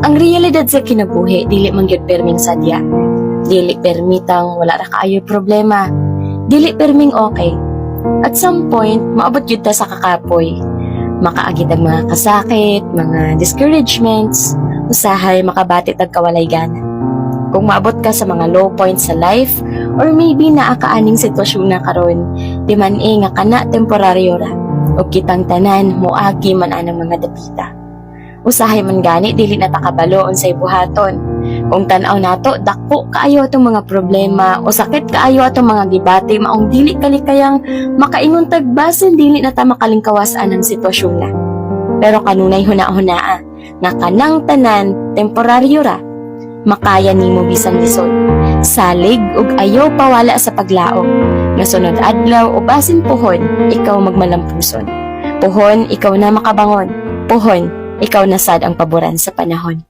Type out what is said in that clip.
Ang realidad sa kinabuhi, dili man gyud perming sadya. Dili permitang wala ra kaayo problema. Dili perming okay. At some point, maabot gyud ta sa kakapoy. Makaagit ang mga kasakit, mga discouragements, usahay makabatit ang kawalay gana. Kung maabot ka sa mga low points sa life, or maybe naakaaning sitwasyon na karon, di man nga kana temporaryo ra, o kitang tanan, moagi man anang mga dapita. Usahay man gani, dili na takabalo unsay buhaton. Kung tanaw nato, dako kaayo atong mga problema o sakit kaayo atong mga debate maong dili kalikayang makaingon tagbasin dili na ta makalingkawas anang sitwasyon na. Pero kanunay huna-hunaa nga kanang tanan temporaryo ra, makaya nimo bisan lisod. Salig ug ayaw pawala sa paglaom. Nga sunod adlaw o basin puhon, ikaw magmalampuson. Puhon, ikaw na makabangon. Puhon, ikaw na sad ang paboran sa panahon.